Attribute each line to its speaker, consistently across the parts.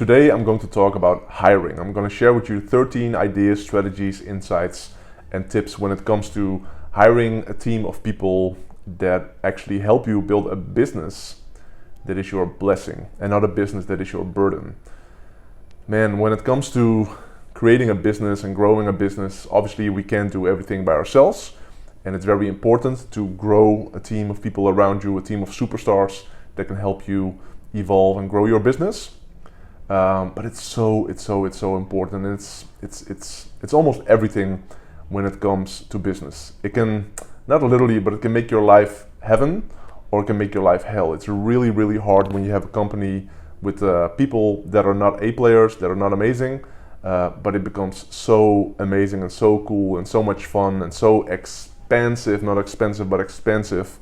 Speaker 1: Today I'm going to talk about hiring. I'm going to share with you 13 ideas, strategies, insights, and tips when it comes to hiring a team of people that actually help you build a business that is your blessing and not a business that is your burden. Man, when it comes to creating a business and growing a business, obviously we can't do everything by ourselves, and it's very important to grow a team of people around you, a team of superstars that can help you evolve and grow your business. But it's so important, and it's almost everything when it comes to business. It can, not literally, but it can make your life heaven or it can make your life hell. It's really hard when you have a company with people that are not A players, that are not amazing, but it becomes so amazing and so cool and so much fun and so expansive, not expensive, but expansive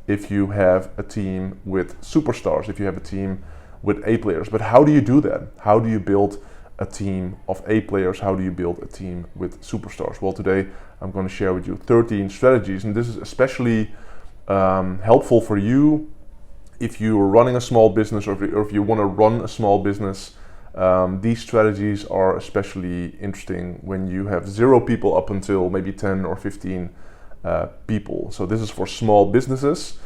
Speaker 1: if you have a team with superstars, if you have a team with A players. But how do you do that? How do you build a team of A players? How do you build a team with superstars? Well, today I'm going to share with you 13 strategies, and this is especially helpful for you if you're running a small business or if you want to run a small business. These strategies are especially interesting when you have 0 people up until maybe 10 or 15 people. So this is for small businesses.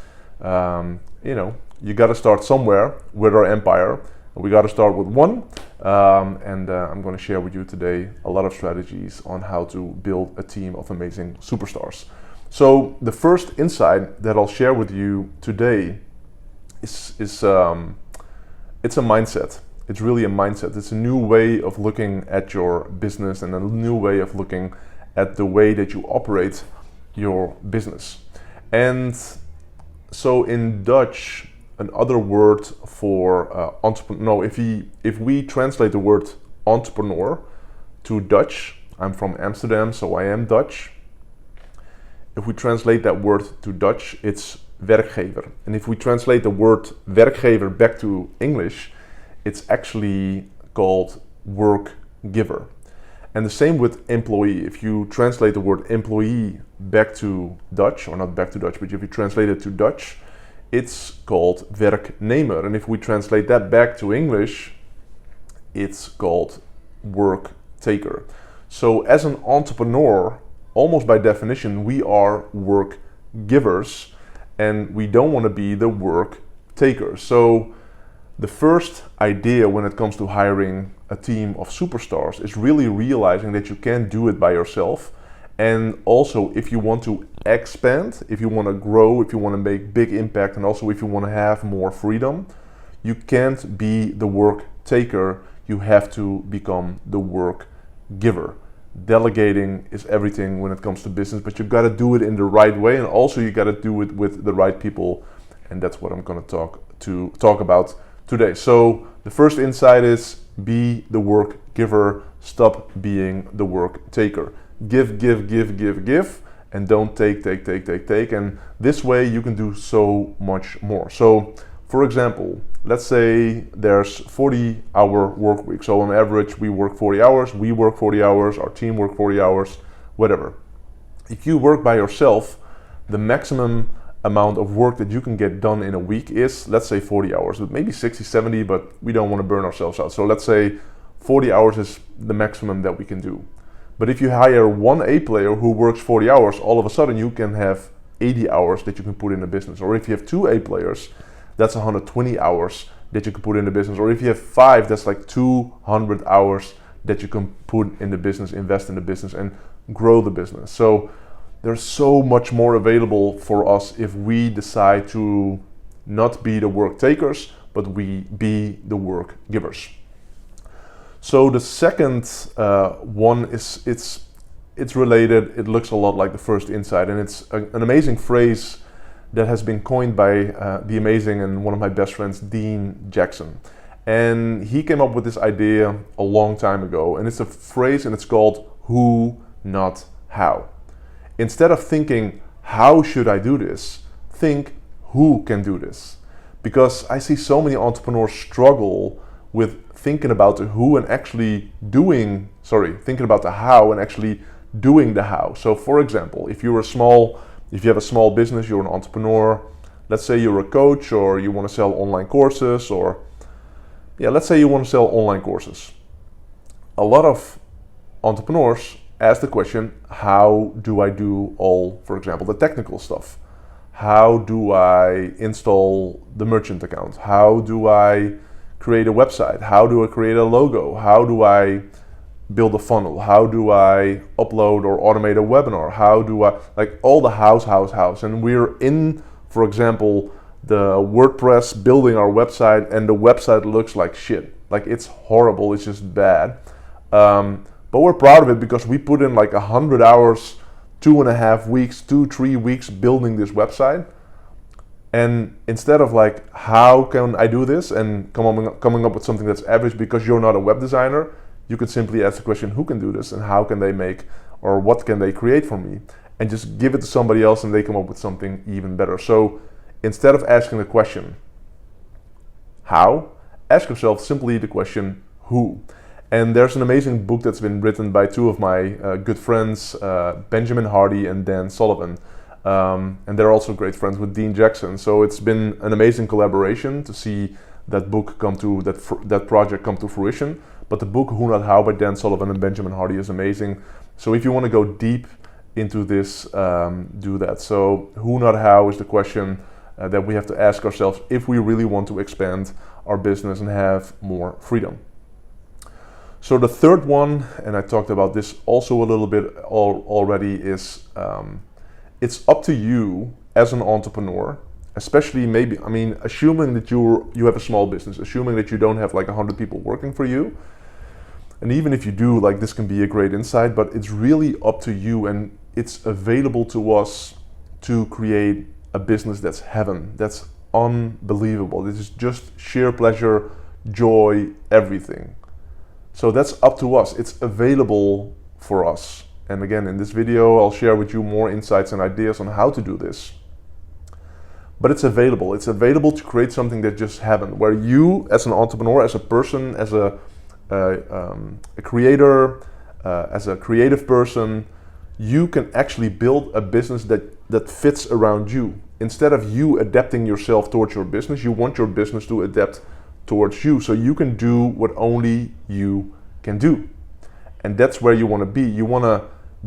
Speaker 1: You got to start somewhere with our empire. We got to start with one, and I'm going to share with you today a lot of strategies on how to build a team of amazing superstars. So the first insight that I'll share with you today is it's a mindset. It's really a mindset. It's a new way of looking at your business and a new way of looking at the way that you operate your business. And so in Dutch, another word for entrepreneur, if we translate the word entrepreneur to Dutch, I'm from Amsterdam, so I am Dutch. If we translate that word to Dutch, it's werkgever. And if we translate the word werkgever back to English, it's actually called work giver. And the same with employee. If you translate the word employee back to Dutch, or not back to Dutch, but if you translate it to Dutch, it's called werknemer. And if we translate that back to English, it's called work taker. So as an entrepreneur, almost by definition, we are work givers, and we don't want to be the work taker. So the first idea when it comes to hiring a team of superstars is really realizing that you can't do it by yourself. And also, if you want to expand, if you want to grow, if you want to make big impact, and also if you want to have more freedom, you can't be the work taker. You have to become the work giver. Delegating is everything when it comes to business, but you got to do it in the right way, and also you got to do it with the right people. And that's what I'm going to talk about today. So the first insight is be the work giver. Stop being the work taker. Give, and don't take. And this way you can do so much more. So for example, let's say there's 40-hour work week. So on average we work 40 hours, we work 40 hours, our team work 40 hours, whatever. If you work by yourself, the maximum amount of work that you can get done in a week is, let's say 40 hours, maybe 60, 70, but we don't want to burn ourselves out. So let's say 40 hours is the maximum that we can do. But if you hire one A player who works 40 hours, all of a sudden you can have 80 hours that you can put in the business. Or if you have 2 A players, that's 120 hours that you can put in the business. Or if you have 5, that's like 200 hours that you can put in the business, invest in the business, and grow the business. So there's so much more available for us if we decide to not be the work takers, but we be the work givers. So the second one is it's related. It looks a lot like the first insight, and it's an amazing phrase that has been coined by the amazing and one of my best friends, Dean Jackson. And he came up with this idea a long time ago, and it's a phrase, and it's called who, not how. Instead of thinking, how should I do this? Think, who can do this? Because I see so many entrepreneurs struggle with thinking about the who and actually thinking about the how and actually doing the how. So for example, if you have a small business, you're an entrepreneur, let's say you're a coach or you want to sell online courses, or yeah, let's say you want to sell online courses. A lot of entrepreneurs ask the question, how do I do all, for example, the technical stuff? How do I install the merchant account? How do I create a website? How do I create a logo? How do I build a funnel? How do I upload or automate a webinar? How do I, like all the house. And we're in, for example, the WordPress building our website, and the website looks like shit. Like it's horrible, it's just bad. But we're proud of it because we put in like 100 hours, 2.5 weeks, 2-3 weeks building this website. And instead of like, how can I do this, and coming up with something that's average because you're not a web designer, you could simply ask the question, who can do this and how can they make, or what can they create for me? And just give it to somebody else and they come up with something even better. So instead of asking the question, how, ask yourself simply the question, who? And there's an amazing book that's been written by two of my good friends, Benjamin Hardy and Dan Sullivan. And they're also great friends with Dean Jackson. So it's been an amazing collaboration to see that book come to, that project come to fruition. But the book Who Not How by Dan Sullivan and Benjamin Hardy is amazing. So if you want to go deep into this, do that. So who not how is the question that we have to ask ourselves if we really want to expand our business and have more freedom. So the third one, and I talked about this also a little bit already, is it's up to you as an entrepreneur, especially maybe, I mean, assuming that you have a small business, assuming that you don't have like 100 people working for you. And even if you do, like this can be a great insight, but it's really up to you, and it's available to us to create a business that's heaven, that's unbelievable. This is just sheer pleasure, joy, everything. So that's up to us. It's available for us. And again, in this video, I'll share with you more insights and ideas on how to do this. But it's available. It's available to create something that just happened, where you, as an entrepreneur, as a person, as a creator, as a creative person, you can actually build a business that fits around you. Instead of you adapting yourself towards your business, you want your business to adapt towards you, so you can do what only you can do. And that's where you want to be. You want to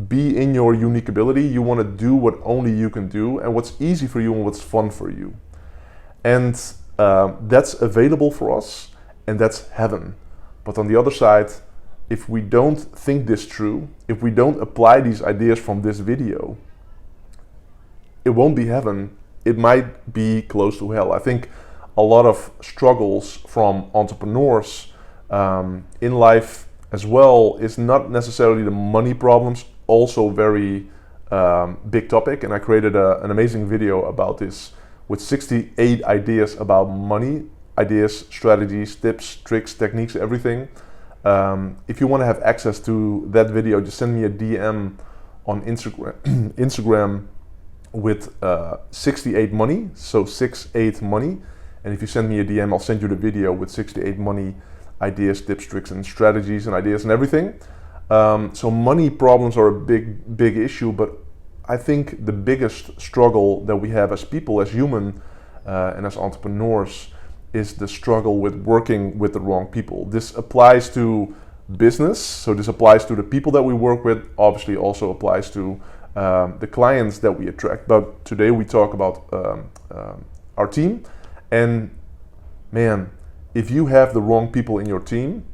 Speaker 1: be in your unique ability. You want to do what only you can do, and what's easy for you and what's fun for you. And that's available for us, and that's heaven. But on the other side, if we don't think this through, if we don't apply these ideas from this video, it won't be heaven. It might be close to hell. I think a lot of struggles from entrepreneurs in life as well is not necessarily the money problems, also very big topic. And I created an amazing video about this with 68 ideas about money, ideas, strategies, tips, tricks, techniques, everything. If you want to have access to that video, just send me a DM on Instagram with 68 money, so 68 money. And if you send me a DM, I'll send you the video with 68 money ideas, tips, tricks, and strategies and ideas and everything. So money problems are a big issue, but I think the biggest struggle that we have as people, as human, and as entrepreneurs, is the struggle with working with the wrong people. This applies to business, so this applies to the people that we work with, obviously also applies to the clients that we attract. But today we talk about our team. And man, if you have the wrong people in your team,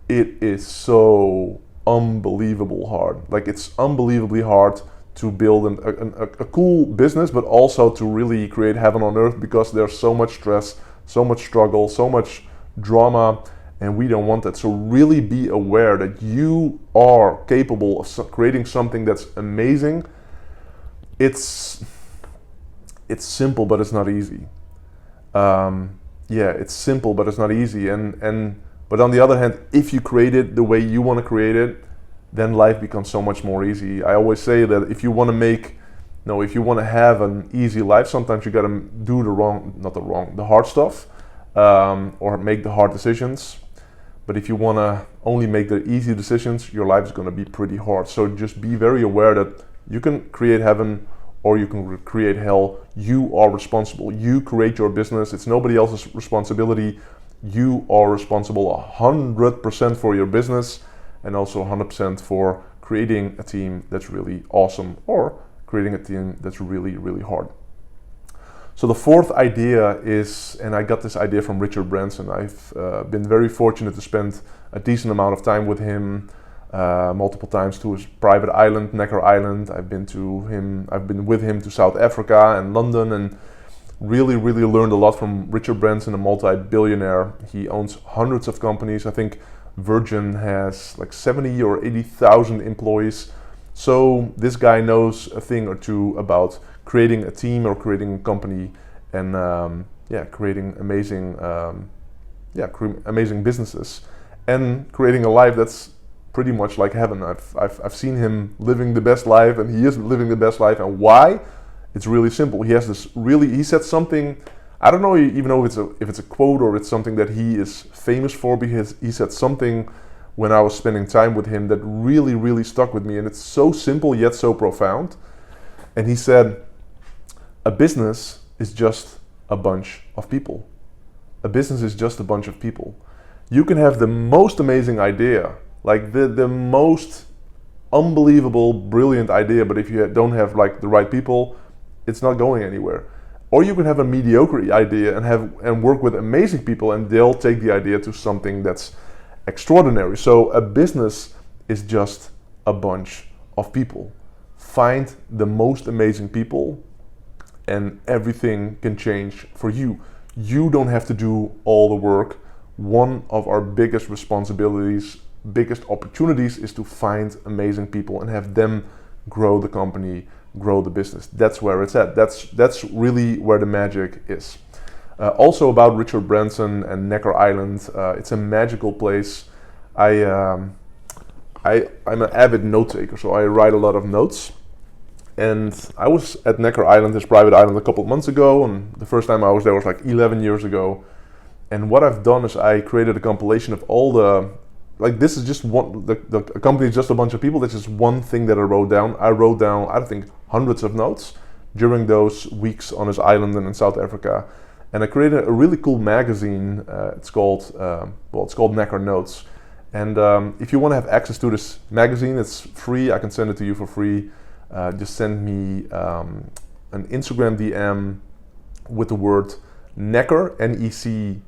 Speaker 1: it is so unbelievable hard. Like, it's unbelievably hard to build a cool business, but also to really create heaven on earth, because there's so much stress, so much struggle, so much drama, and we don't want that. So really be aware that you are capable of creating something that's amazing. It's simple, but it's not easy. Yeah, it's simple, but it's not easy. But on the other hand, if you create it the way you want to create it, then life becomes so much more easy. I always say that if you want to have an easy life, sometimes you got to do the hard stuff, or make the hard decisions. But if you want to only make the easy decisions, your life is going to be pretty hard. So just be very aware that you can create heaven or you can create hell. You are responsible. You create your business. It's nobody else's responsibility. you are responsible 100% for your business, and also 100% for creating a team that's really awesome, or creating a team that's really, really hard. So the fourth idea is, and I got this idea from Richard Branson. I've been very fortunate to spend a decent amount of time with him, multiple times to his private island, Necker Island. I've been with him to South Africa and London, and really, really learned a lot from Richard Branson, a multi-billionaire. He owns hundreds of companies. I think Virgin has like 70 or 80,000 employees. So this guy knows a thing or two about creating a team or creating a company, and creating amazing, amazing businesses, and creating a life that's pretty much like heaven. I've seen him living the best life, and he is living the best life. And why? It's really simple. He said something. I don't know even know if it's a quote or it's something that he is famous for, because he said something when I was spending time with him that really, really stuck with me, and it's so simple yet so profound. And he said, a business is just a bunch of people. A business is just a bunch of people. You can have the most amazing idea, like the most unbelievable, brilliant idea, but if you don't have like the right people, it's not going anywhere. Or you can have a mediocre idea and work with amazing people, and they'll take the idea to something that's extraordinary. So a business is just a bunch of people. Find the most amazing people, and everything can change for you. You don't have to do all the work. One of our biggest responsibilities, biggest opportunities, is to find amazing people and have them grow the company, grow the business. That's where it's at. That's really where the magic is. Also about Richard Branson and Necker Island, it's a magical place. I'm an avid note taker, so I write a lot of notes. And I was at Necker Island, his private island, a couple of months ago, and the first time I was there was like 11 years ago. And what I've done is I created a compilation of all this is just one, the company is just a bunch of people. That's just one thing that I wrote down. I wrote down, I think, hundreds of notes during those weeks on his island and in South Africa. And I created a really cool magazine. It's called Necker Notes. And if you want to have access to this magazine, it's free. I can send it to you for free. Just send me an Instagram DM with the word Necker, Necker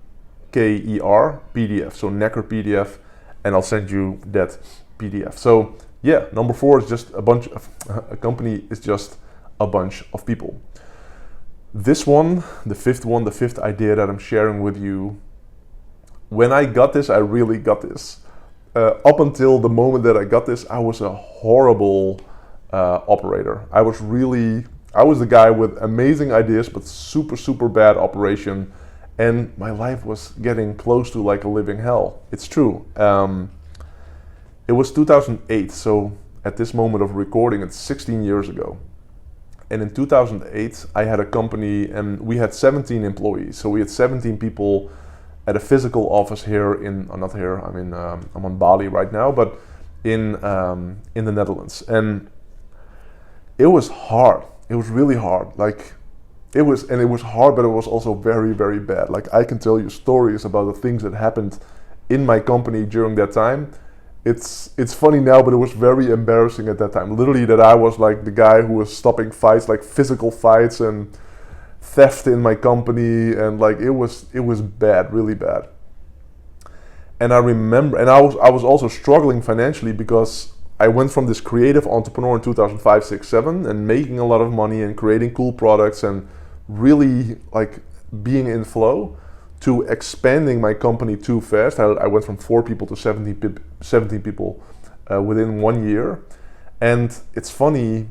Speaker 1: PDF. So Necker PDF, and I'll send you that PDF. So yeah, number 4 is just a company is just a bunch of people. This one, the fifth idea that I'm sharing with you, when I got this, I really got this. Up until the moment that I got this, I was a horrible operator. I was the guy with amazing ideas, but super, super bad operation. And my life was getting close to like a living hell. It's true. It was 2008, so at this moment of recording, it's 16 years ago. And in 2008, I had a company, and we had 17 employees. So we had 17 people at a physical office here not here, I'm on Bali right now, but in the Netherlands. And it was hard. It was really hard. It was hard, but it was also very, very bad. Like, I can tell you stories about the things that happened in my company during that time. It's funny now, but it was very embarrassing at that time. Literally, that I was like the guy who was stopping fights, like physical fights and theft in my company, and like it was bad, really bad. And I remember, and I was also struggling financially, because I went from this creative entrepreneur in 2005, 6, 7, and making a lot of money and creating cool products and really like being in flow, to expanding my company too fast. I went from 4 people to 17 people within 1 year. And it's funny,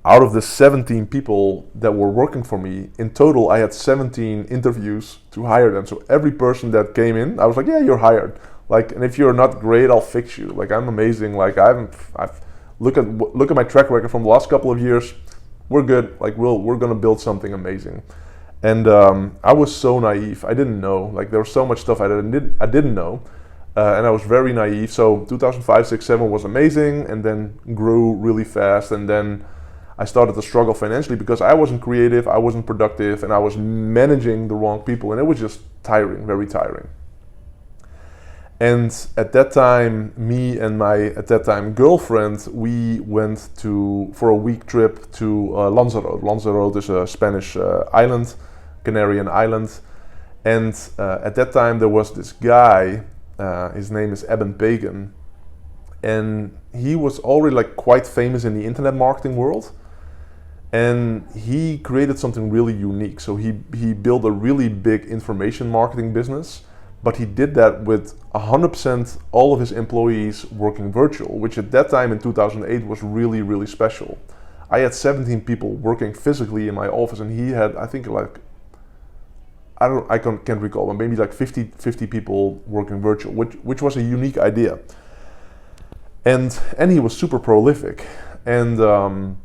Speaker 1: out of the 17 people that were working for me, in total I had 17 interviews to hire them. So every person that came in, I was like, yeah, you're hired. Like, and if you're not great, I'll fix you. Like, I'm amazing. Like, I've look at my track record from the last couple of years. We're good. Like, we're gonna build something amazing. And I was so naive. I didn't know. Like, there was so much stuff I didn't know, and I was very naive. So 2005, 6, 7 was amazing, and then grew really fast. And then I started to struggle financially because I wasn't creative, I wasn't productive, and I was managing the wrong people, and it was just tiring, very tiring. And at that time, me and my at that time girlfriend, we went for a week trip to Lanzarote. Lanzarote is a Spanish island, Canarian island. And at that time there was this guy, his name is Eben Pagan, and he was already like quite famous in the internet marketing world. And he created something really unique. So he built a really big information marketing business. But he did that with 100% all of his employees working virtual, which at that time in 2008 was really, really special. I had 17 people working physically in my office, and he had, I think, like, I can't recall, but maybe like 50 people working virtual, which was a unique idea. And he was super prolific. And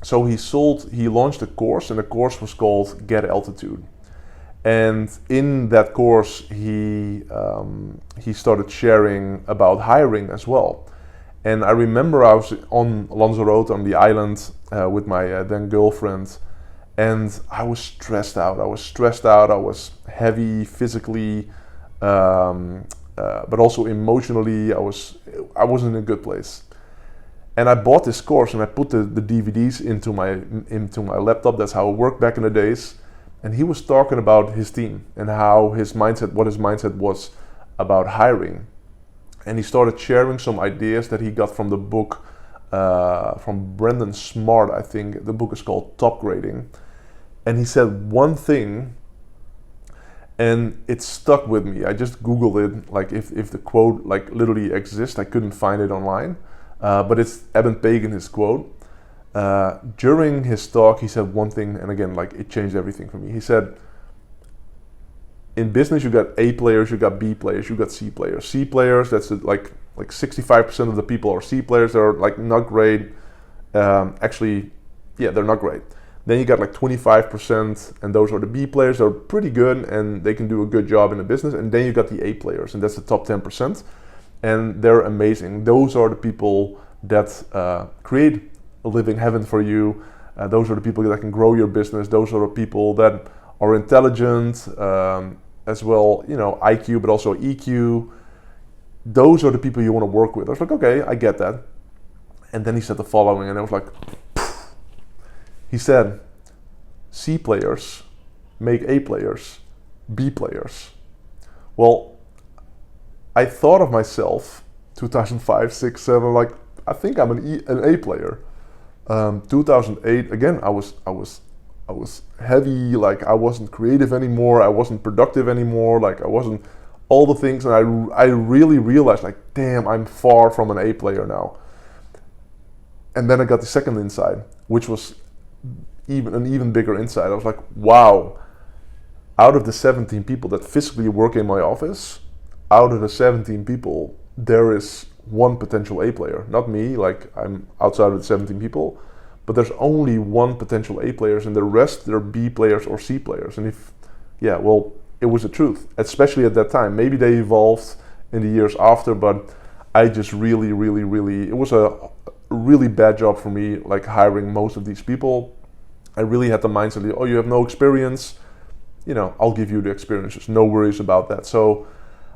Speaker 1: so he launched a course, and the course was called Get Altitude. And in that course, he started sharing about hiring as well. And I remember I was on Lanzarote on the island with my then girlfriend, and I was stressed out. I was heavy physically, but also emotionally. I wasn't in a good place. And I bought this course, and I put the DVDs into my laptop. That's how it worked back in the days. And he was talking about his team and what his mindset was about hiring. And he started sharing some ideas that he got from the book from Brendan Smart, I think. The book is called Top Grading. And he said one thing, and it stuck with me. I just Googled it, like if the quote like literally exists. I couldn't find it online, but it's Eben Pagan, his quote. During his talk, he said one thing, and again, like it changed everything for me. He said, in business, you got A players, you got B players, you got C players. C players, that's like 65% of the people are C players. They're like not great. Actually, yeah, they're not great. Then you got like 25%, and those are the B players. They're pretty good, and they can do a good job in the business. And then you got the A players, and that's the top 10%, and they're amazing. Those are the people that create a living heaven for you. Those are the people that can grow your business. Those are the people that are intelligent as well, IQ, but also EQ. Those are the people you want to work with. I was like, okay, I get that. And then he said the following, and I was like, poof. He said, C players make A players, B players. Well, I thought of myself 2005, 6, 7, like I think I'm an A player. 2008, again, I was heavy, like I wasn't creative anymore, I wasn't productive anymore, like I wasn't all the things, and I really realized, like, damn, I'm far from an A player now. And then I got the second insight, which was an even bigger insight. I was like, wow, out of the 17 people that physically work in my office, out of the 17 people, there is one potential A player, not me, like I'm outside of the 17 people, but there's only one potential A players, and the rest, they're B players or C players. And it was the truth, especially at that time. Maybe they evolved in the years after, but I just really, it was a really bad job for me, like hiring most of these people. I really had the mindset, oh, you have no experience, I'll give you the experiences, no worries about that. So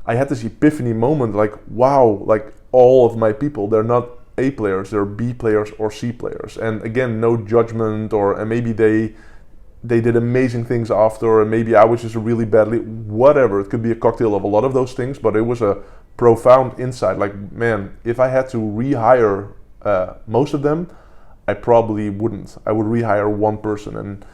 Speaker 1: I had this epiphany moment, like, wow, like all of my people, they're not A players, they're B players or C players. And again, no judgment, and maybe they did amazing things after, and maybe I was just really badly, whatever. It could be a cocktail of a lot of those things, but it was a profound insight. Like, man, if I had to rehire most of them, I probably wouldn't. I would rehire one person, and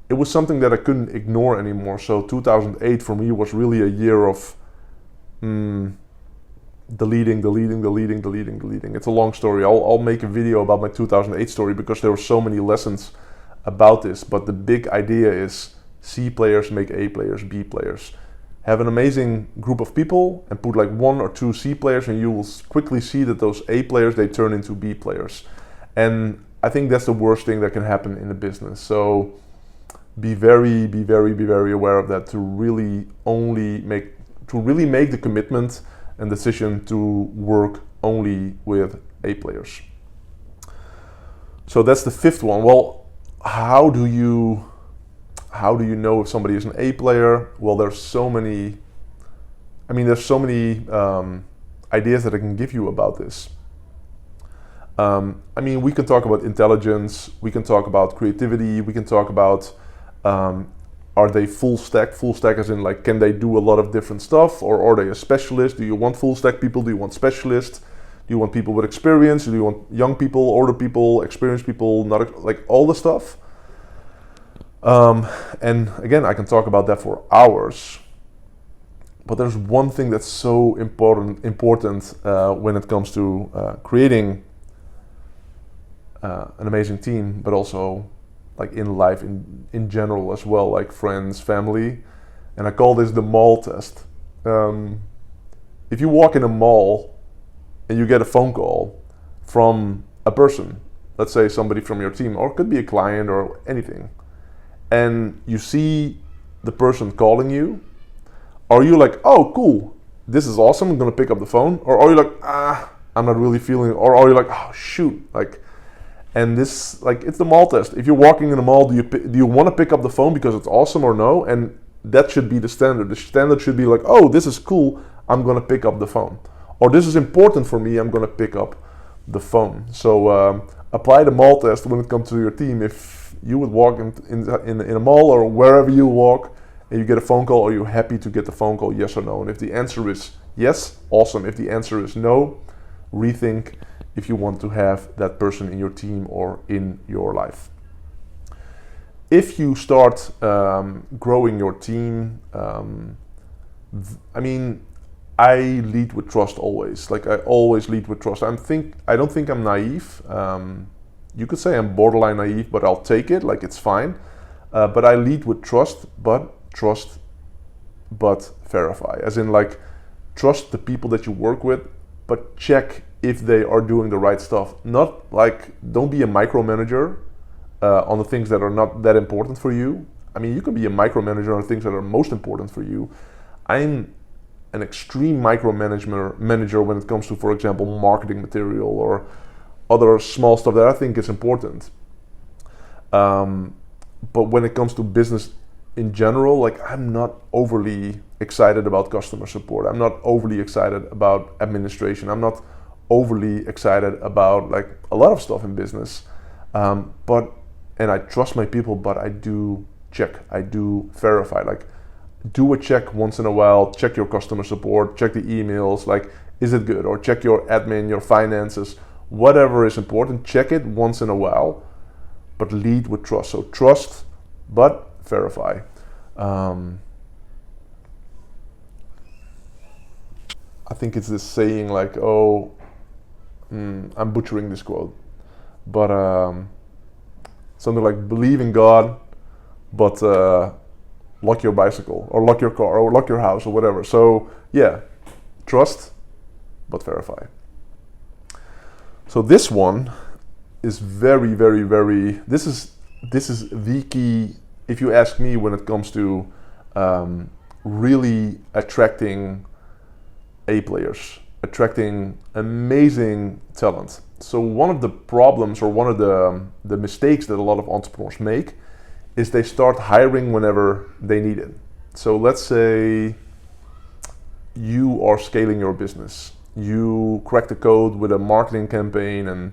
Speaker 1: it was something that I couldn't ignore anymore. So 2008 for me was really a year of deleting. It's a long story. I'll make a video about my 2008 story because there were so many lessons about this. But the big idea is C players make A players, B players. Have an amazing group of people and put like 1 or 2 C players, and you will quickly see that those A players, they turn into B players. And I think that's the worst thing that can happen in a business. So be very aware of that, to really make the commitment and decision to work only with A players. So that's the fifth one. Well, how do you know if somebody is an A player? Well, there's so many ideas that I can give you about this. We can talk about intelligence, we can talk about creativity, we can talk about are they full stack? Full stack as in like, can they do a lot of different stuff, or are they a specialist? Do you want full stack people? Do you want specialists? Do you want people with experience? Do you want young people, older people, experienced people, not like all the stuff? And again, I can talk about that for hours. But there's one thing that's so important when it comes to creating an amazing team, but also like in life in general as well, like friends, family. And I call this the mall test. If you walk in a mall and you get a phone call from a person, let's say somebody from your team, or it could be a client or anything, and you see the person calling you, are you like, oh cool, this is awesome, I'm gonna pick up the phone? Or are you like, I'm not really feeling it? Or are you like, oh shoot, like, and this, like, it's the mall test. If you're walking in a mall, do you want to pick up the phone because it's awesome or no? And that should be the standard. The standard should be like, oh, this is cool, I'm gonna pick up the phone. Or this is important for me, I'm gonna pick up the phone. So apply the mall test when it comes to your team. If you would walk in a mall or wherever you walk and you get a phone call, are you happy to get the phone call, yes or no? And if the answer is yes, awesome. If the answer is no, rethink if you want to have that person in your team or in your life. If you start growing your team, I lead with trust always. Like, I always lead with trust. I don't think I'm naive. You could say I'm borderline naive, but I'll take it. Like, it's fine. But I lead with trust, but verify. As in, like, trust the people that you work with, but check if they are doing the right stuff. Not like, don't be a micromanager on the things that are not that important for you. I mean, you can be a micromanager on the things that are most important for you. I'm an extreme manager when it comes to, for example, marketing material or other small stuff that I think is important. But when it comes to business in general, like, I'm not overly excited about customer support. I'm not overly excited about administration. I'm not overly excited about like a lot of stuff in business. And I trust my people, but I do check, I do verify. Like, do a check once in a while, check your customer support, check the emails, like, is it good? Or check your admin, your finances, whatever is important, check it once in a while, but lead with trust. So trust, but verify. I think it's this saying like, I'm butchering this quote, but something like, believe in God, but lock your bicycle, or lock your car, or lock your house, or whatever. So yeah, trust, but verify. So this one is very, very, very, this is the key, if you ask me, when it comes to really attracting A players, attracting amazing talent. So one of the problems, or one of the mistakes that a lot of entrepreneurs make, is they start hiring whenever they need it. So let's say you are scaling your business. You crack the code with a marketing campaign and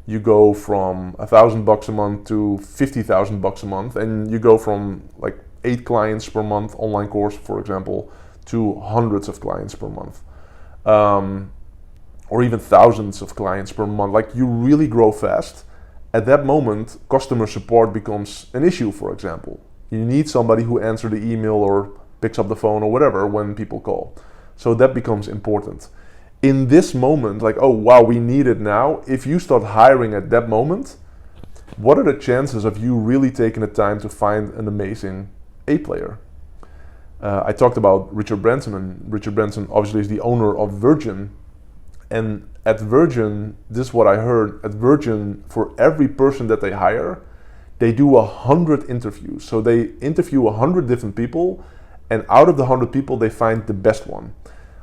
Speaker 1: you go from $1,000 a month to $50,000 a month, and you go from like 8 clients per month online course, for example, to hundreds of clients per month. Or even thousands of clients per month. Like, you really grow fast. At that moment, customer support becomes an issue, for example. You need somebody who answers the email or picks up the phone or whatever when people call. So that becomes important. In this moment, like, oh wow, we need it now. If you start hiring at that moment, what are the chances of you really taking the time to find an amazing A player? I talked about Richard Branson, and Richard Branson obviously is the owner of Virgin. And at Virgin, this is what I heard, at Virgin, for every person that they hire, they do 100 interviews. So they interview 100 different people, and out of the 100 people, they find the best one.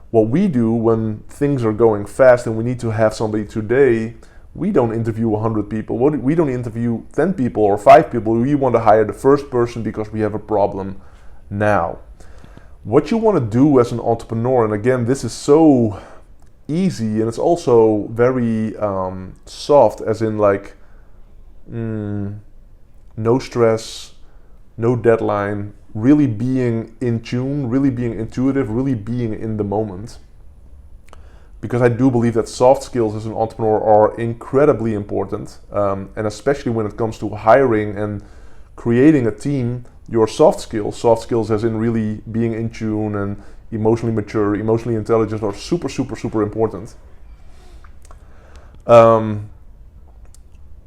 Speaker 1: What we do when things are going fast and we need to have somebody today, we don't interview 100 people. We don't interview 10 people or 5 people. We want to hire the first person because we have a problem now. What you want to do as an entrepreneur, and again, this is so easy and it's also very soft, as in like no stress, no deadline, really being in tune, really being intuitive, really being in the moment. Because I do believe that soft skills as an entrepreneur are incredibly important, and especially when it comes to hiring and creating a team, your soft skills as in really being in tune and emotionally mature, emotionally intelligent, are super, super, super important.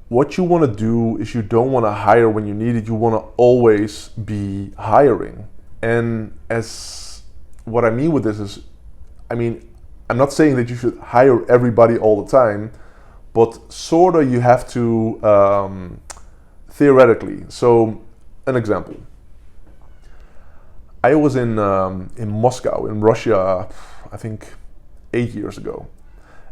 Speaker 1: What you want to do is you don't want to hire when you need it. You want to always be hiring. And as what I mean with this is, I'm not saying that you should hire everybody all the time, but sort of you have to, theoretically. So, an example. I was in Moscow, in Russia, I think 8 years ago.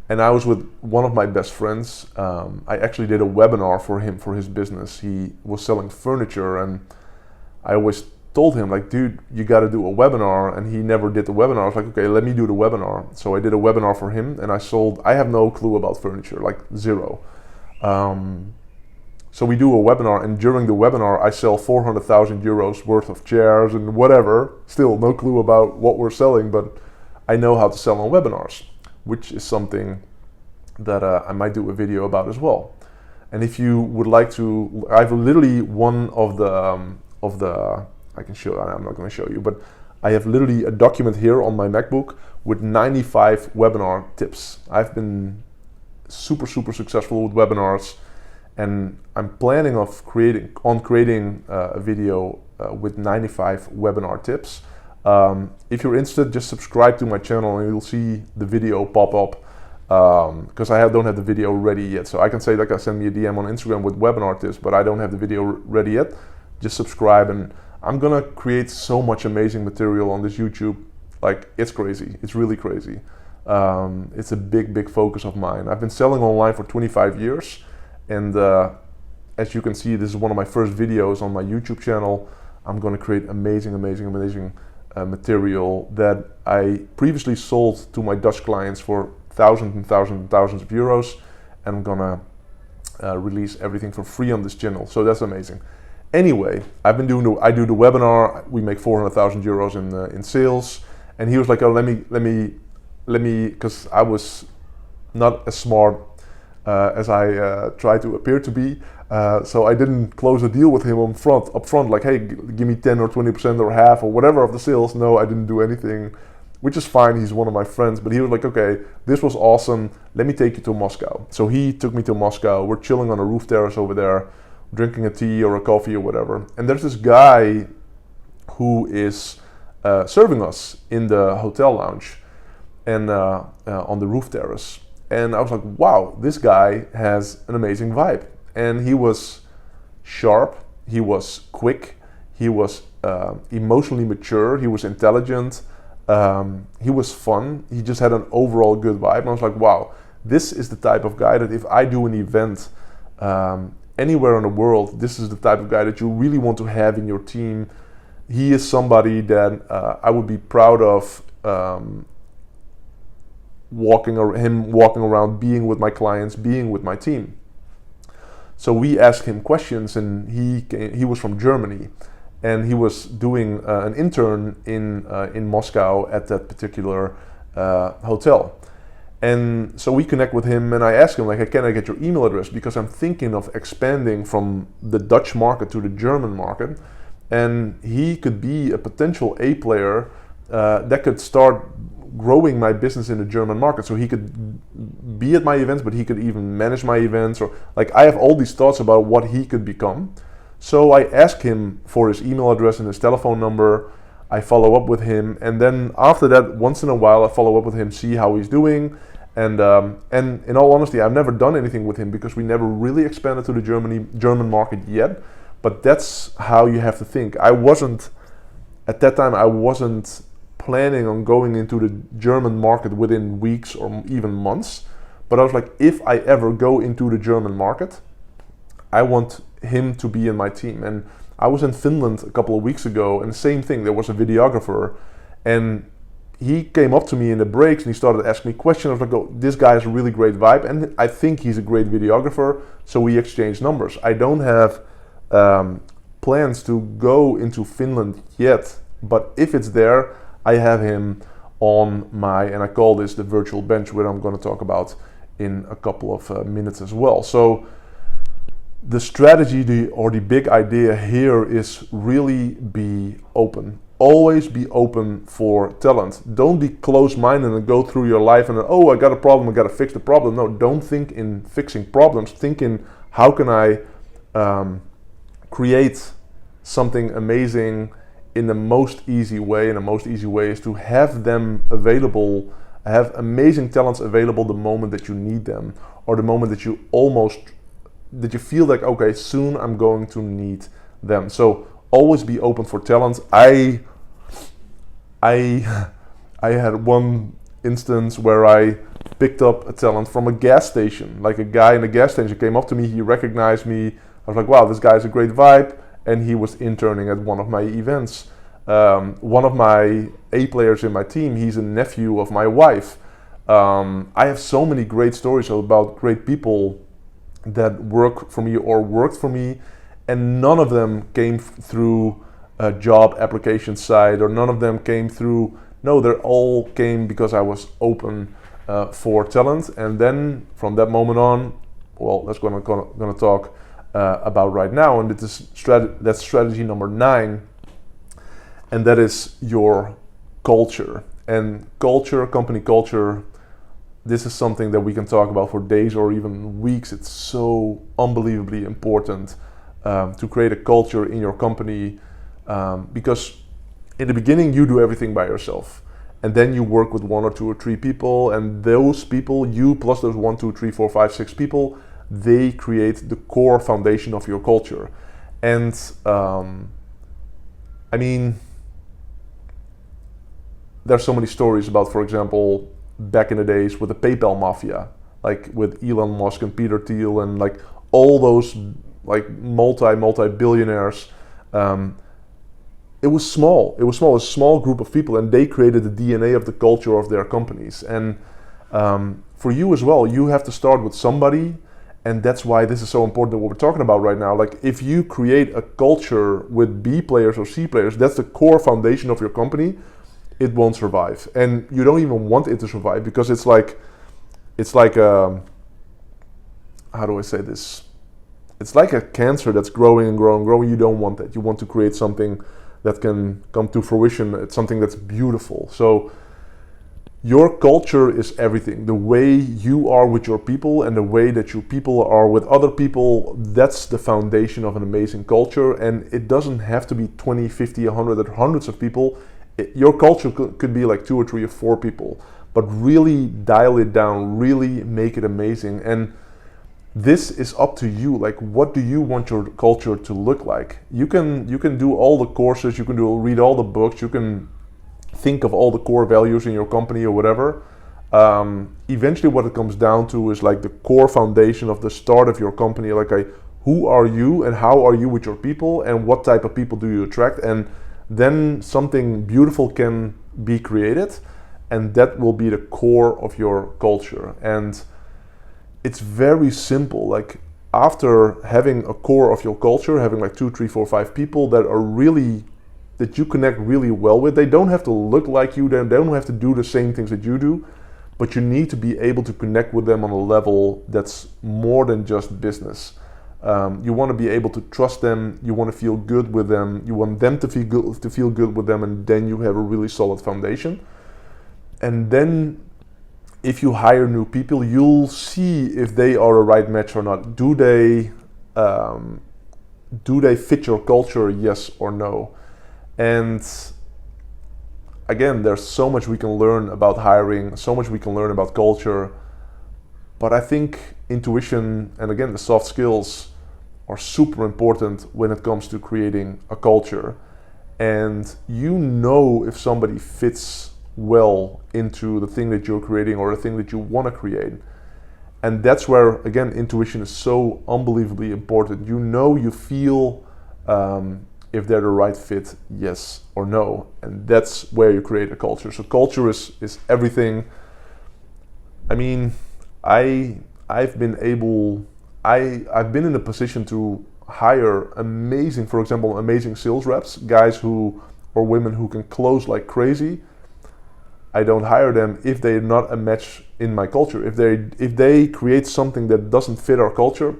Speaker 1: And I was with one of my best friends. I actually did a webinar for him for his business. He was selling furniture, and I always told him, like, dude, you got to do a webinar. And he never did the webinar. I was like, okay, let me do the webinar. So I did a webinar for him, and I have no clue about furniture, like zero. So we do a webinar, and during the webinar, I sell 400,000 euros worth of chairs and whatever. Still no clue about what we're selling, but I know how to sell on webinars, which is something that I might do a video about as well. And if you would like to, I have literally one of the I can show, I'm not going to show you, but I have literally a document here on my MacBook with 95 webinar tips. I've been super, super successful with webinars, and I'm planning on creating a video with 95 webinar tips. If you're interested, just subscribe to my channel and you'll see the video pop up, because I don't have the video ready yet. So I can say, like, send me a DM on Instagram with webinar tips, but I don't have the video ready yet. Just subscribe, and I'm gonna create so much amazing material on this YouTube. Like, it's crazy. It's really crazy. It's a big, big focus of mine. I've been selling online for 25 years. And as you can see, this is one of my first videos on my YouTube channel. I'm going to create amazing material that I previously sold to my Dutch clients for thousands and thousands and thousands of euros. And I'm going to release everything for free on this channel. So that's amazing. Anyway, I do the webinar. We make 400,000 euros in sales. And he was like, oh, let me, because I was not as smart as I try to appear to be. So I didn't close a deal with him up front, like, hey, give me 10 or 20% or half or whatever of the sales. No, I didn't do anything, which is fine. He's one of my friends, but he was like, okay, this was awesome. Let me take you to Moscow. So he took me to Moscow. We're chilling on a roof terrace over there, drinking a tea or a coffee or whatever. And there's this guy who is serving us in the hotel lounge and on the roof terrace. And I was like, wow, this guy has an amazing vibe. And he was sharp, he was quick, he was emotionally mature, he was intelligent, he was fun, he just had an overall good vibe. And I was like, wow, this is the type of guy that if I do an event anywhere in the world, this is the type of guy that you really want to have in your team. He is somebody that I would be proud of walking around, being with my clients, being with my team. So we asked him questions, and he was from Germany, and he was doing an intern in Moscow at that particular hotel. And so we connect with him, and I asked him, like, hey, can I get your email address? Because I'm thinking of expanding from the Dutch market to the German market, and he could be a potential A player that could start growing my business in the German market. So he could be at my events, but he could even manage my events, or like, I have all these thoughts about what he could become. So I asked him for his email address and his telephone number. I follow up with him, and then after that, once in a while, I follow up with him, see how he's doing. And in all honesty, I've never done anything with him because we never really expanded to the German market yet. But that's how you have to think. At that time, I wasn't planning on going into the German market within weeks or even months, But I was like, if I ever go into the German market, I want him to be in my team. And I was in Finland a couple of weeks ago, and the same thing. There was a videographer, and he came up to me in the breaks and he started asking me questions. I was like, oh, this guy has a really great vibe, and I think he's a great videographer. So we exchanged numbers. I don't have plans to go into Finland yet, but if it's there, I have him on my, and I call this the virtual bench, where I'm going to talk about in a couple of minutes as well. So the strategy or the big idea here is really be open. Always be open for talent. Don't be close-minded and go through your life and, oh, I got a problem, I got to fix the problem. No, don't think in fixing problems. Think in, how can I create something amazing in the most easy way. And the most easy way is to have them available, have amazing talents available the moment that you need them, or the moment that you feel like, okay, soon I'm going to need them. So always be open for talent. I had one instance where I picked up a talent from a gas station. Like, a guy in a gas station came up to me, he recognized me. I was like, wow, this guy has a great vibe. And he was interning at one of my events. One of my A players in my team, he's a nephew of my wife. I have so many great stories about great people that work for me or worked for me, and none of them came through a job application site, or none of them came through, no, they all came because I was open for talent. And then from that moment on, well, that's what I'm gonna talk about right now, and that's strategy number 9, and that is your culture. And culture, company culture, this is something that we can talk about for days or even weeks. It's so unbelievably important to create a culture in your company, because in the beginning you do everything by yourself, and then you work with 1 or 2 or 3 people, and those people, you plus those 1, 2, 3, 4, 5, 6 people, they create the core foundation of your culture. And I mean, there's so many stories about, for example, back in the days with the PayPal mafia, like with Elon Musk and Peter Thiel and like all those like multi-billionaires. It was small. It was a small group of people, and they created the DNA of the culture of their companies. And for you as well, you have to start with somebody. And that's why this is so important, what we're talking about right now. Like, if you create a culture with B players or C players, that's the core foundation of your company, it won't survive. And you don't even want it to survive, because it's like how do I say this? It's like a cancer that's growing and growing and growing. You don't want that. You want to create something that can come to fruition. It's something that's beautiful. So your culture is everything. The way you are with your people and the way that your people are with other people, that's the foundation of an amazing culture. And it doesn't have to be 20, 50, 100 or hundreds of people. Your culture could be like 2 or 3 or 4 people, but really dial it down, really make it amazing. And this is up to you. Like, what do you want your culture to look like? You can do all the courses, you can read all the books, you can think of all the core values in your company or whatever. Eventually what it comes down to is like the core foundation of the start of your company. Like, who are you and how are you with your people, and what type of people do you attract? And then something beautiful can be created, and that will be the core of your culture. And it's very simple. Like, after having a core of your culture, having like 2, 3, 4, 5 people that you connect really well with. They don't have to look like you, they don't have to do the same things that you do, but you need to be able to connect with them on a level that's more than just business. You want to be able to trust them, you want to feel good with them, you want them to feel good with them, and then you have a really solid foundation. And then if you hire new people, you'll see if they are a right match or not. Do they fit your culture, yes or no? And again, there's so much we can learn about hiring, so much we can learn about culture, but I think intuition and again the soft skills are super important when it comes to creating a culture. And you know if somebody fits well into the thing that you're creating or the thing that you want to create. And that's where, again, intuition is so unbelievably important. You feel if they're the right fit, yes or no. And that's where you create a culture. So culture is everything. I mean, I've been in a position to hire amazing sales reps, guys who or women who can close like crazy. I don't hire them if they're not a match in my culture. If they create something that doesn't fit our culture,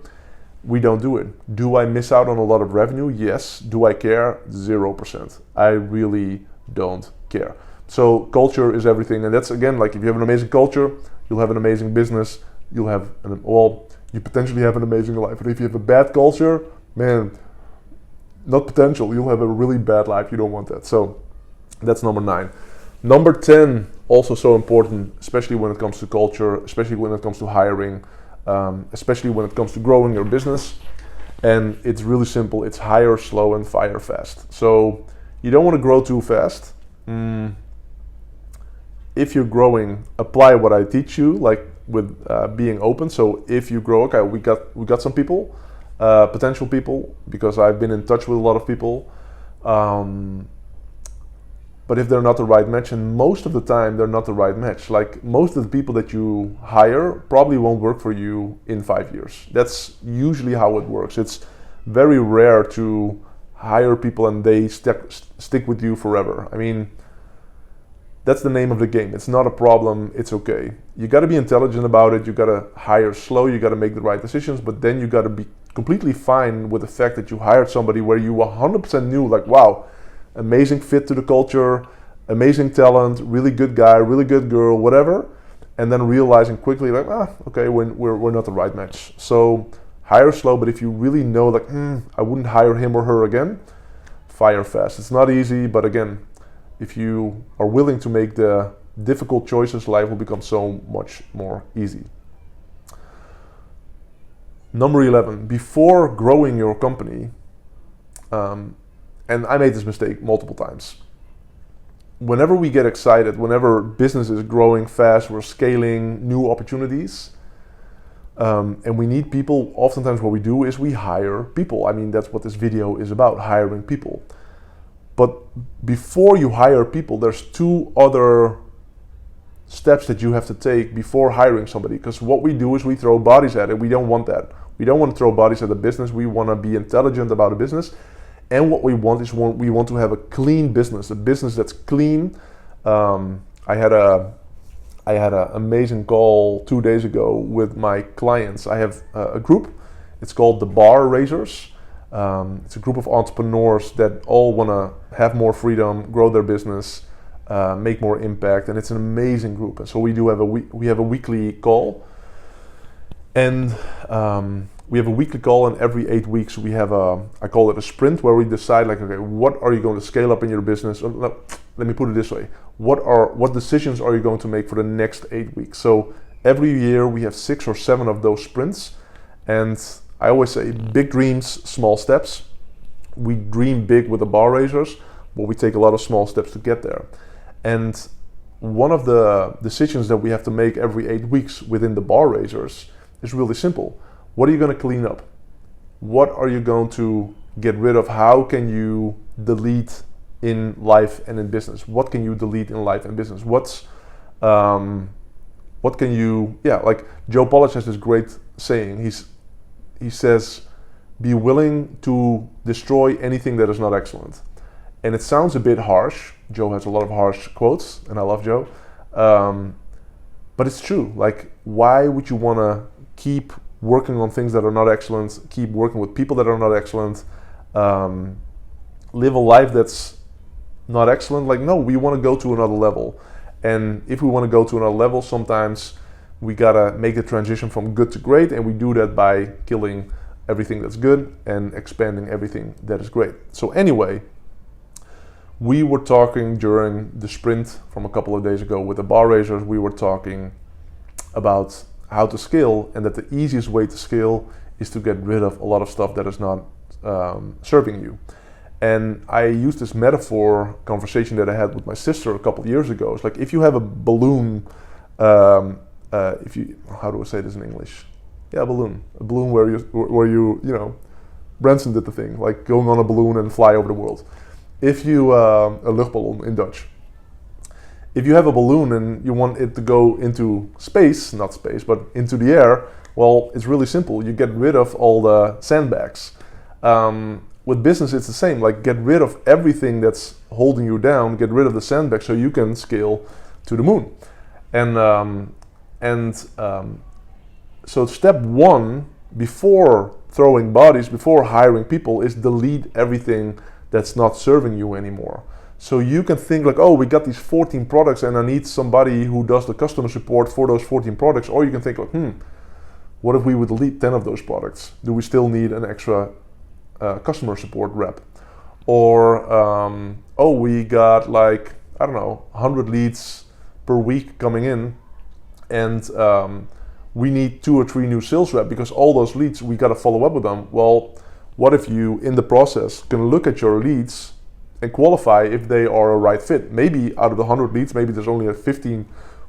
Speaker 1: we don't do it. Do I miss out on a lot of revenue? Yes. Do I care? 0%. I really don't care. So culture is everything, and that's, again, like, if you have an amazing culture, you'll have an amazing business. You potentially have an amazing life. But if you have a bad culture, man, not potential, you'll have a really bad life. You don't want that. So that's number 9. Number 10, also so important, especially when it comes to culture, especially when it comes to hiring, especially when it comes to growing your business. And it's really simple. It's hire slow and fire fast. So you don't want to grow too fast. If you're growing, apply what I teach you, like with being open. So if you grow, okay, we got some people, potential people, because I've been in touch with a lot of people. But if they're not the right match, and most of the time they're not the right match, like most of the people that you hire probably won't work for you in 5 years. That's usually how it works. It's very rare to hire people and they stick with you forever. I mean, that's the name of the game. It's not a problem. It's okay. You got to be intelligent about it. You got to hire slow. You got to make the right decisions. But then you got to be completely fine with the fact that you hired somebody where you 100% knew, like, wow, amazing fit to the culture, amazing talent, really good guy, really good girl, whatever. And then realizing quickly, like, okay, we're not the right match. So hire slow. But if you really know, like, I wouldn't hire him or her again, fire fast. It's not easy, but again, if you are willing to make the difficult choices, life will become so much more easy. Number 11, before growing your company, and I made this mistake multiple times. Whenever we get excited, whenever business is growing fast, we're scaling new opportunities, and we need people, oftentimes what we do is we hire people. I mean, that's what this video is about, hiring people. But before you hire people, there's 2 other steps that you have to take before hiring somebody. Because what we do is we throw bodies at it. We don't want that. We don't want to throw bodies at a business. We want to be intelligent about a business. And what we want is we want to have a clean business, a business that's clean. I had an amazing call 2 days ago with my clients. I have a group. It's called the Bar Raisers. It's a group of entrepreneurs that all want to have more freedom, grow their business, make more impact, and it's an amazing group. And so we have a weekly call, and and every 8 weeks we have I call it a sprint, where we decide, like, okay, what are you going to scale up in your business? Let me put it this way: what decisions are you going to make for the next 8 weeks? So every year we have 6 or 7 of those sprints, and I always say, big dreams, small steps. We dream big with the Bar Raisers, but we take a lot of small steps to get there. And one of the decisions that we have to make every 8 weeks within the Bar Raisers is really simple. What are you going to clean up? What are you going to get rid of? How can you delete in life and in business? What can you delete in life and business? What can you, like Joe Polish has this great saying. He says, be willing to destroy anything that is not excellent. And it sounds a bit harsh. Joe has a lot of harsh quotes, and I love Joe. But it's true. Like, why would you want to keep working on things that are not excellent, keep working with people that are not excellent, live a life that's not excellent? Like, no, we want to go to another level. And if we want to go to another level, sometimes we gotta make the transition from good to great, and we do that by killing everything that's good and expanding everything that is great. So anyway, we were talking during the sprint from a couple of days ago with the Bar Raisers. We were talking about how to scale, and that the easiest way to scale is to get rid of a lot of stuff that is not serving you. And I used this metaphor conversation that I had with my sister a couple of years ago. It's like, if you have a balloon if you, how do I say this in English? Yeah, a balloon where you Branson did the thing, like going on a balloon and fly over the world. If you, a luchtballon in Dutch. If you have a balloon and you want it to go into space, not space, but into the air, well, it's really simple. You get rid of all the sandbags. With business, it's the same. Like, get rid of everything that's holding you down, get rid of the sandbags so you can scale to the moon. So step one, before throwing bodies, before hiring people, is delete everything that's not serving you anymore. So you can think like, oh, we got these 14 products and I need somebody who does the customer support for those 14 products. Or you can think like, what if we would delete 10 of those products? Do we still need an extra customer support rep? Or, oh, we got like, I don't know, 100 leads per week coming in, and we need 2 or 3 new sales reps because all those leads, we got to follow up with them. Well, what if you, in the process, can look at your leads and qualify if they are a right fit? Maybe out of the 100 leads, maybe there's only 15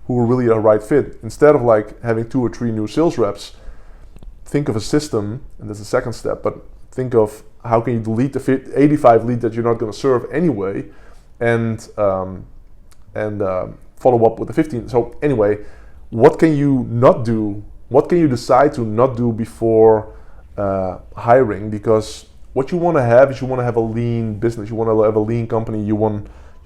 Speaker 1: who are really a right fit. Instead of like having 2 or 3 new sales reps, think of a system, and that's the second step, but think of how can you delete the 85 leads that you're not going to serve anyway, and follow up with the 15. So anyway, what can you not do? What can you decide to not do before hiring? Because what you want to have is, you want to have a lean business. You want to have a lean company. You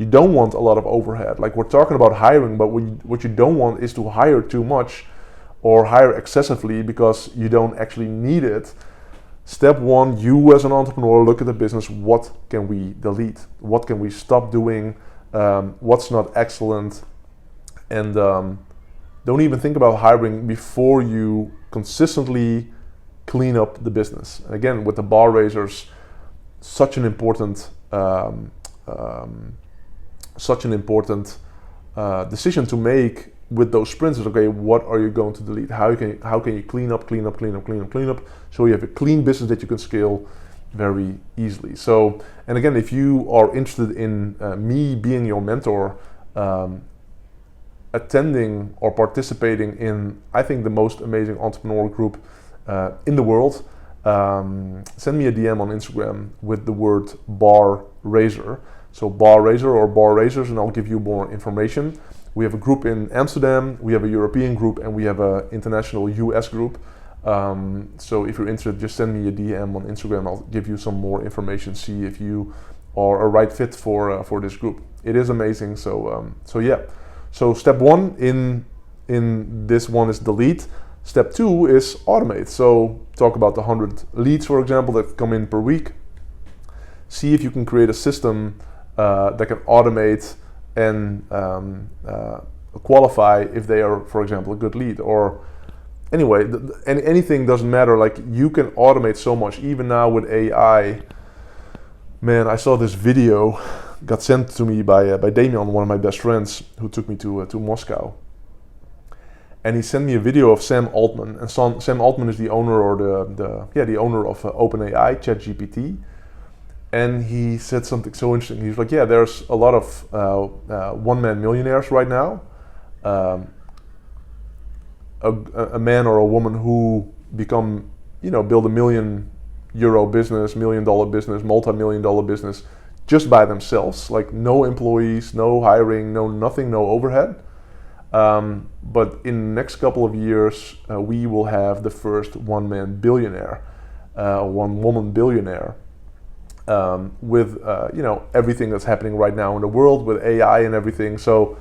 Speaker 1: don't want a lot of overhead. Like, we're talking about hiring, but what you don't want is to hire too much or hire excessively because you don't actually need it. Step one, you as an entrepreneur, look at the business. What can we delete? What can we stop doing? What's not excellent? And don't even think about hiring before you consistently clean up the business. And again, with the bar raisers, such an important decision to make with those sprints is, okay, what are you going to delete? How can you clean up, so you have a clean business that you can scale very easily. So, and again, if you are interested in me being your mentor, attending or participating in, I think, the most amazing entrepreneur group in the world, send me a DM on Instagram with the word bar raiser. So bar raiser or bar raisers, and I'll give you more information. We have a group in Amsterdam, we have a European group, and we have an international US group. So if you're interested, just send me a DM on Instagram. I'll give you some more information, see if you are a right fit for this group. It is amazing. So yeah. So step one in this one is delete. Step two is automate. So talk about the 100 leads, for example, that come in per week. See if you can create a system that can automate and qualify if they are, for example, a good lead. Or anyway, anything doesn't matter. Like, you can automate so much, even now with AI. Man, I saw this video, got sent to me by Damian, one of my best friends, who took me to Moscow. And he sent me a video of Sam Altman. And Sam Altman is the owner, or the owner of OpenAI, ChatGPT. And he said something so interesting. He was like, yeah, there's a lot of one-man millionaires right now. A man or a woman who build $1 million business, $1 million business, multi-million dollar business just by themselves. Like, no employees, no hiring, no nothing, no overhead. But in the next couple of years, we will have the first one-man billionaire, one-woman billionaire. With everything that's happening right now in the world with AI and everything. So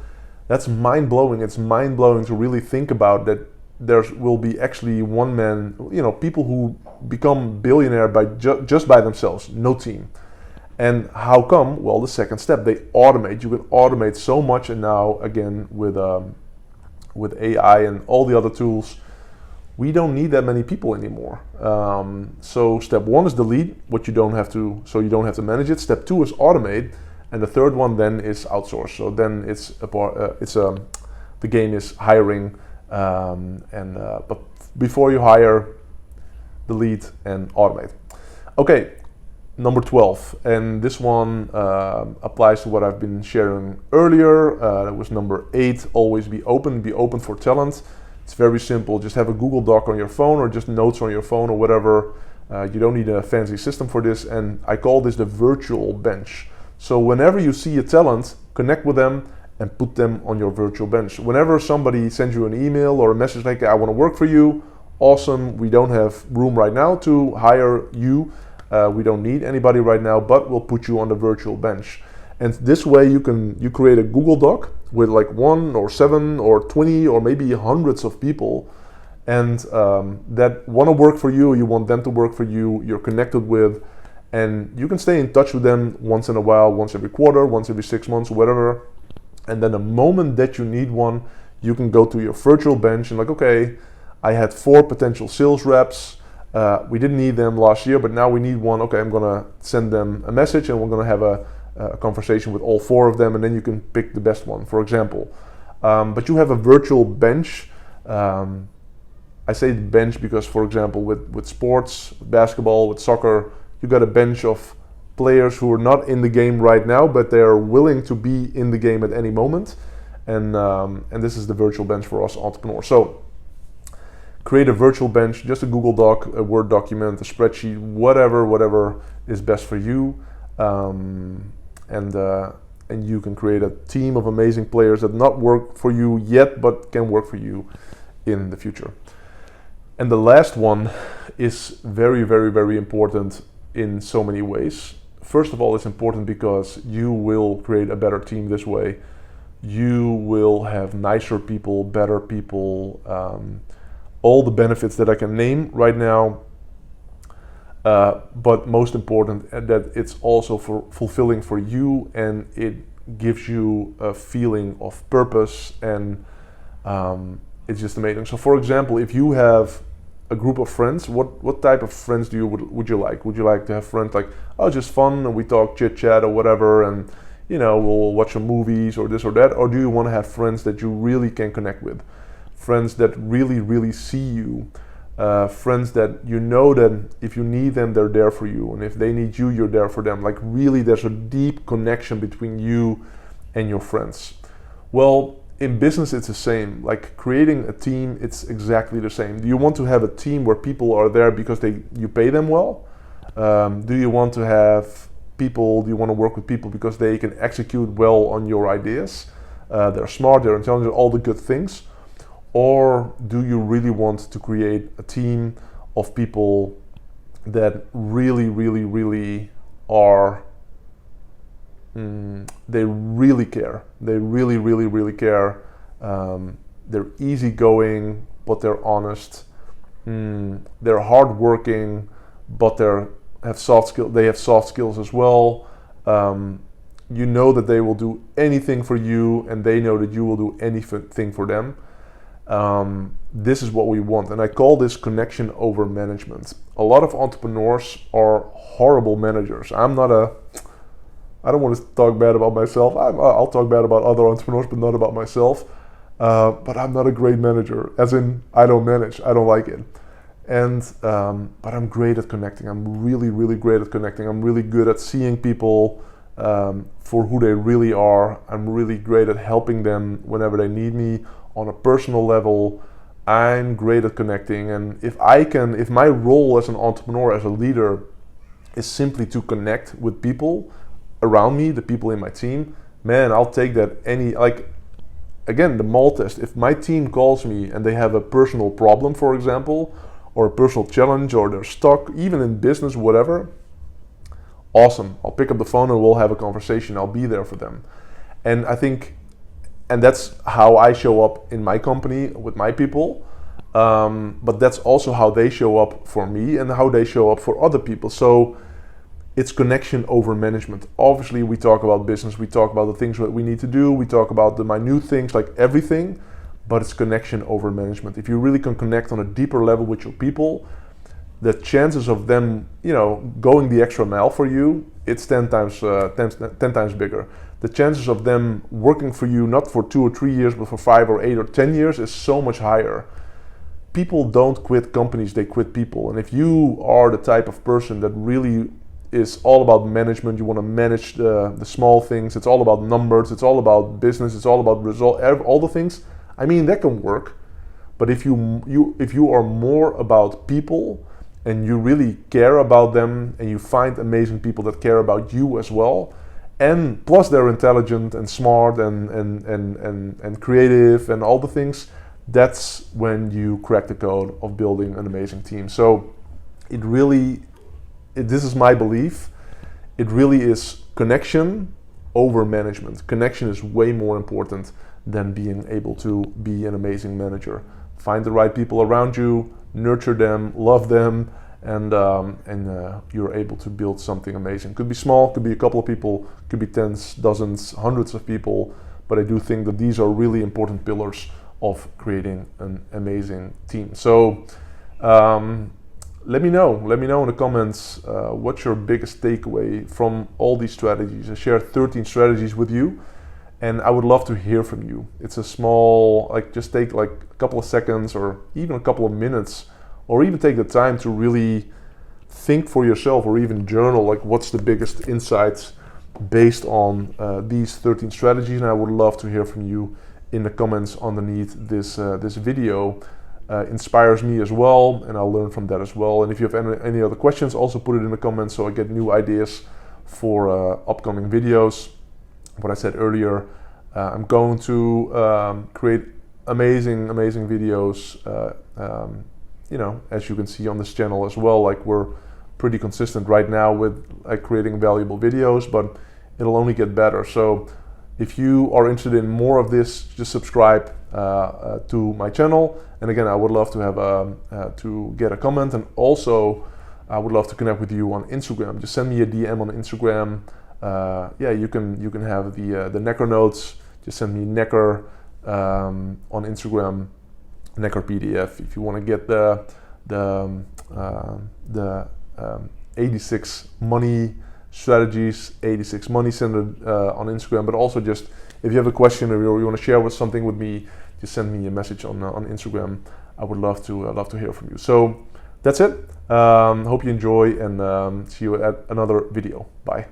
Speaker 1: that's mind-blowing. It's mind-blowing to really think about that there will be actually one man, people who become billionaire by just by themselves, no team. And how come? Well, the second step, they automate. You can automate so much, and now again with AI and all the other tools, we don't need that many people anymore. So step one is delete what you don't have to, so you don't have to manage it. Step two is automate, and the third one then is outsource. So then the game is hiring, but before you hire, delete and automate. Okay, number 12, and this one applies to what I've been sharing earlier. That was number 8. Always be open for talent. It's very simple. Just have a Google Doc on your phone or just notes on your phone or whatever. You don't need a fancy system for this, and I call this the virtual bench. So whenever you see a talent, connect with them and put them on your virtual bench. Whenever somebody sends you an email or a message like, I want to work for you, awesome, we don't have room right now to hire you. We don't need anybody right now, but we'll put you on the virtual bench. And this way you create a Google Doc with like 1 or 7 or 20 or maybe hundreds of people, and that want to work for you, you want them to work for you, you're connected with, and you can stay in touch with them once in a while, once every quarter, once every 6 months, whatever. And then the moment that you need one, you can go to your virtual bench and like, okay, I had 4 potential sales reps. We didn't need them last year, but now we need one. Okay, I'm gonna send them a message and we're gonna have a conversation with all 4 of them, and then you can pick the best one, for example. But you have a virtual bench. I say bench because, for example, with sports, basketball, with soccer, you got a bench of players who are not in the game right now, but they are willing to be in the game at any moment. And this is the virtual bench for us entrepreneurs. So create a virtual bench, just a Google Doc, a Word document, a spreadsheet, whatever is best for you. And you can create a team of amazing players that not work for you yet, but can work for you in the future. And the last one is very, very, very important in so many ways. First of all, it's important because you will create a better team this way. You will have nicer people, better people, all the benefits that I can name right now. But most important, that it's also fulfilling for you, and it gives you a feeling of purpose, and it's just amazing. So for example, if you have a group of friends, what type of friends would you like? Would you like to have friends like, oh, just fun and we talk chit chat or whatever, and we'll watch some movies or this or that? Or do you want to have friends that you really can connect with? Friends that really, really see you. Friends that you know that if you need them, they're there for you, and if they need you, you're there for them. Like really, there's a deep connection between you and your friends. Well, in business, it's the same. Like creating a team, it's exactly the same. Do you want to have a team where people are there because you pay them well? Do you want to have people? Do you want to work with people because they can execute well on your ideas? They're smart, they're intelligent, all the good things. Or do you really want to create a team of people that really, really, really are, they really care. They really, really, really care. They're easygoing, but they're honest. They're hardworking, but they have soft skills as well. You know that they will do anything for you, and they know that you will do anything for them. This is what we want, and I call this connection over management. A lot of entrepreneurs are horrible managers. I don't want to talk bad about myself. I'll talk bad about other entrepreneurs, but not about myself. But I'm not a great manager, as in I don't manage. I don't like it. And but I'm great at connecting. I'm really, really great at connecting. I'm really good at seeing people for who they really are. I'm really great at helping them whenever they need me. On a personal level, I'm great at connecting, and if my role as an entrepreneur, as a leader, is simply to connect with people around me, the people in my team, man, I'll take that again, the mall test. If my team calls me and they have a personal problem, for example, or a personal challenge, or they're stuck, even in business, whatever, awesome. I'll pick up the phone and we'll have a conversation. I'll be there for them. And that's how I show up in my company with my people, but that's also how they show up for me and how they show up for other people. So it's connection over management. Obviously, we talk about business, we talk about the things that we need to do, we talk about the minute things, like everything, but it's connection over management. If you really can connect on a deeper level with your people, the chances of them, going the extra mile for you, it's 10 times bigger. The chances of them working for you, not for 2 or 3 years, but for 5 or 8 or 10 years is so much higher. People don't quit companies, they quit people. And if you are the type of person that really is all about management, you want to manage the small things, it's all about numbers, it's all about business, it's all about result, all the things, that can work. But if you are more about people and you really care about them, and you find amazing people that care about you as well, and plus they're intelligent and smart and creative and all the things, that's when you crack the code of building an amazing team. So this is my belief, it really is connection over management. Connection is way more important than being able to be an amazing manager. Find the right people around you, nurture them, love them, and you're able to build something amazing. Could be small, could be a couple of people, could be tens, dozens, hundreds of people, but I do think that these are really important pillars of creating an amazing team. So let me know in the comments what's your biggest takeaway from all these strategies. I shared 13 strategies with you, and I would love to hear from you. It's a small, just take a couple of seconds or even a couple of minutes, or even take the time to really think for yourself, or even journal what's the biggest insights based on these 13 strategies. And I would love to hear from you in the comments underneath this video. Inspires me as well, and I'll learn from that as well. And if you have any other questions, also put it in the comments so I get new ideas for upcoming videos. What I said earlier, I'm going to create amazing videos, as you can see on this channel as well. We're pretty consistent right now with creating valuable videos, but it'll only get better. So if you are interested in more of this, just subscribe to my channel. And again, I would love to have to get a comment, and also I would love to connect with you on Instagram. Just send me a DM on Instagram. You can have the Necker notes. Just send me Necker on Instagram, Necker PDF. If you want to get the 86 money strategies, 86 money centered on Instagram, but also just if you have a question or you want to share something with me, just send me a message on Instagram. I would love to hear from you. So that's it. Hope you enjoy, and see you at another video. Bye.